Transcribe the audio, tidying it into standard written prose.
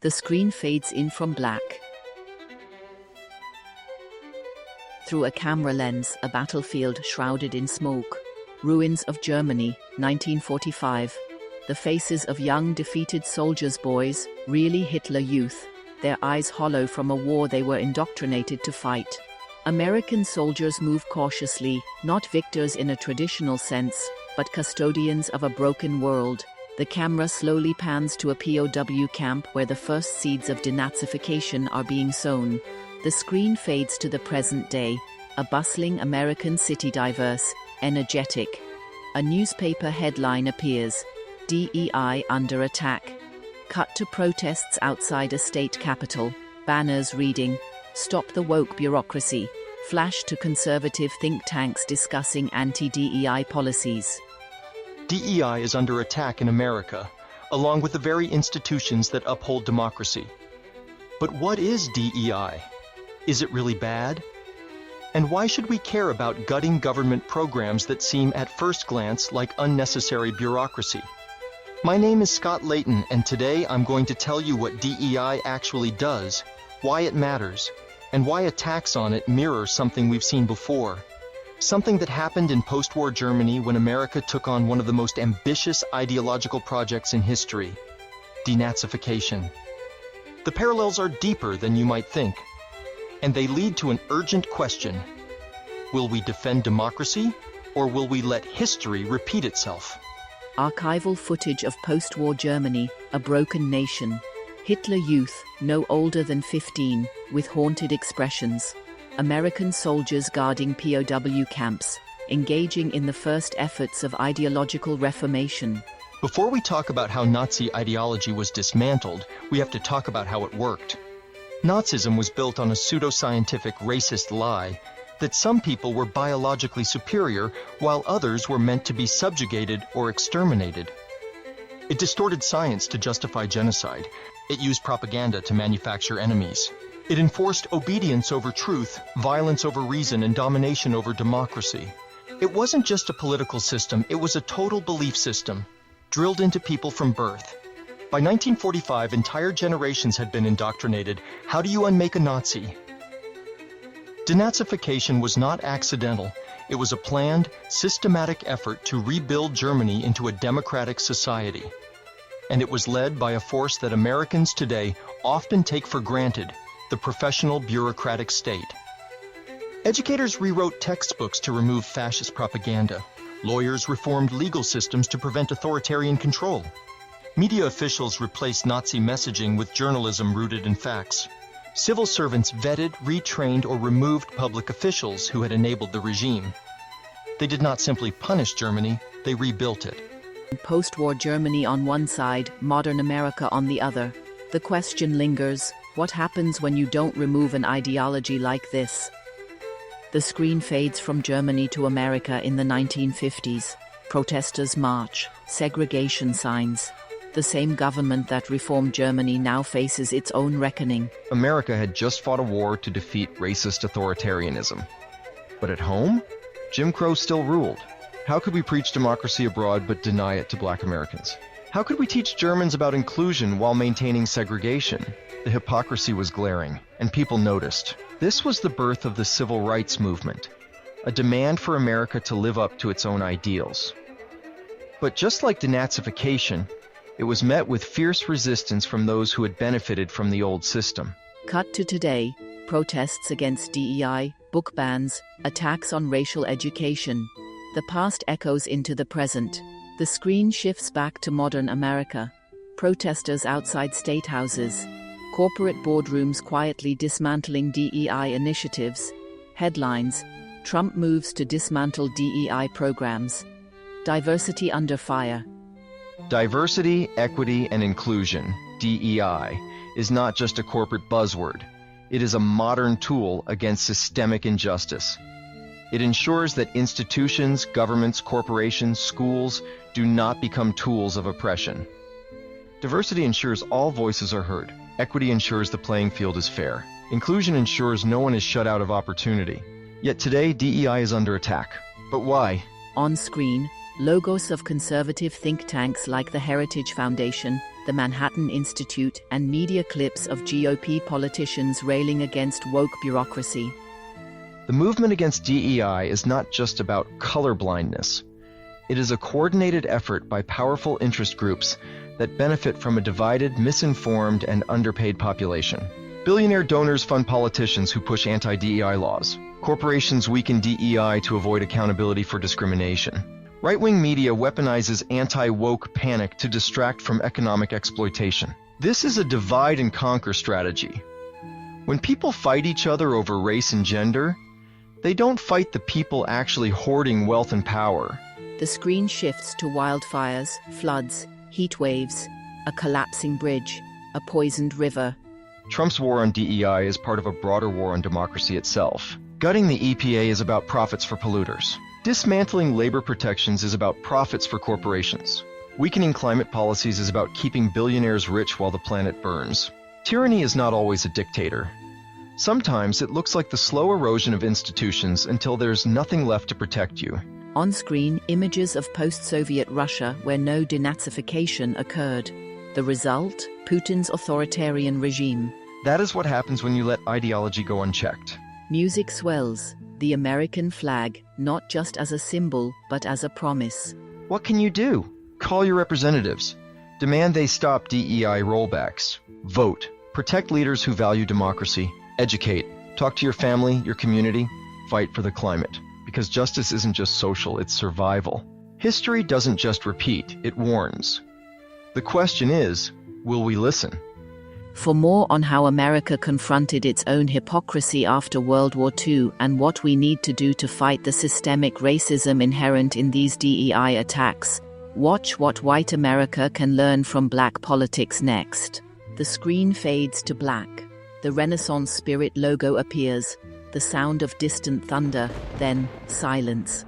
The screen fades in from black. Through a camera lens, a battlefield shrouded in smoke. Ruins of Germany, 1945. The faces of young defeated soldiers, boys, really Hitler youth, their eyes hollow from a war they were indoctrinated to fight. American soldiers move cautiously, not victors in a traditional sense, but custodians of a broken world. The camera slowly pans to a POW camp where the first seeds of denazification are being sown. The screen fades to the present day, a bustling American city, diverse, energetic. A newspaper headline appears, DEI under attack. Cut to protests outside a state capitol, banners reading, Stop the woke bureaucracy. Flash to conservative think tanks discussing anti-DEI policies. DEI is under attack in America, along with the very institutions that uphold democracy. But what is DEI? Is it really bad? And why should we care about gutting government programs that seem at first glance like unnecessary bureaucracy? My name is Scott Layton, and today I'm going to tell you what DEI actually does, why it matters, and why attacks on it mirror something we've seen before. Something that happened in post-war Germany when America took on one of the most ambitious ideological projects in history, denazification. The parallels are deeper than you might think, and they lead to an urgent question. Will we defend democracy, or will we let history repeat itself? Archival footage of post-war Germany, a broken nation. Hitler youth, no older than 15, with haunted expressions. American soldiers guarding POW camps, engaging in the first efforts of ideological reformation. Before we talk about how Nazi ideology was dismantled, we have to talk about how it worked. Nazism was built on a pseudoscientific racist lie that some people were biologically superior while others were meant to be subjugated or exterminated. It distorted science to justify genocide. It used propaganda to manufacture enemies. It enforced obedience over truth, violence over reason, and domination over democracy. It wasn't just a political system, it was a total belief system, drilled into people from birth. By 1945, entire generations had been indoctrinated. How do you unmake a Nazi? Denazification was not accidental. It was a planned, systematic effort to rebuild Germany into a democratic society. And it was led by a force that Americans today often take for granted, the professional bureaucratic state. Educators rewrote textbooks to remove fascist propaganda. Lawyers reformed legal systems to prevent authoritarian control. Media officials replaced Nazi messaging with journalism rooted in facts. Civil servants vetted, retrained, or removed public officials who had enabled the regime. They did not simply punish Germany, they rebuilt it. Post-war Germany on one side, modern America on the other. The question lingers, what happens when you don't remove an ideology like this? The screen fades from Germany to America in the 1950s. Protesters march, segregation signs. The same government that reformed Germany now faces its own reckoning. America had just fought a war to defeat racist authoritarianism. But at home, Jim Crow still ruled. How could we preach democracy abroad but deny it to Black Americans? How could we teach Germans about inclusion while maintaining segregation? The hypocrisy was glaring, and people noticed. This was the birth of the civil rights movement, a demand for America to live up to its own ideals. But just like denazification, it was met with fierce resistance from those who had benefited from the old system. Cut to today, protests against DEI, book bans, attacks on racial education. The past echoes into the present. The screen shifts back to modern America. Protesters outside state houses. Corporate boardrooms quietly dismantling DEI initiatives. Headlines: Trump moves to dismantle DEI programs. Diversity under fire. Diversity, equity, and inclusion, DEI, is not just a corporate buzzword. It is a modern tool against systemic injustice. It ensures that institutions, governments, corporations, schools do not become tools of oppression. Diversity ensures all voices are heard. Equity ensures the playing field is fair. Inclusion ensures no one is shut out of opportunity. Yet today, DEI is under attack. But why? On screen, Logos of conservative think tanks like the Heritage Foundation, the Manhattan Institute, and media clips of GOP politicians railing against woke bureaucracy. The movement against DEI is not just about colorblindness. It is a coordinated effort by powerful interest groups that benefit from a divided, misinformed, and underpaid population. Billionaire donors fund politicians who push anti-DEI laws. Corporations weaken DEI to avoid accountability for discrimination. Right-wing media weaponizes anti-woke panic to distract from economic exploitation. This is a divide-and-conquer strategy. When people fight each other over race and gender, they don't fight the people actually hoarding wealth and power. The screen shifts to wildfires, floods, heat waves, a collapsing bridge, a poisoned river. Trump's war on DEI is part of a broader war on democracy itself. Gutting the EPA is about profits for polluters. Dismantling labor protections is about profits for corporations. Weakening climate policies is about keeping billionaires rich while the planet burns. Tyranny is not always a dictator. Sometimes it looks like the slow erosion of institutions until there's nothing left to protect you. On screen, images of post-Soviet Russia where no denazification occurred. The result? Putin's authoritarian regime. That is what happens when you let ideology go unchecked. Music swells. The American flag, not just as a symbol, but as a promise. What can you do? Call your representatives. Demand they stop DEI rollbacks. Vote. Protect leaders who value democracy. Educate. Talk to your family, your community. Fight for the climate. Because justice isn't just social, it's survival. History doesn't just repeat, it warns. The question is, will we listen? For more on how America confronted its own hypocrisy after World War II and what we need to do to fight the systemic racism inherent in these DEI attacks, watch What White America Can Learn from Black Politics next. The screen fades to black. The Renaissance Spirit logo appears. The sound of distant thunder, then silence.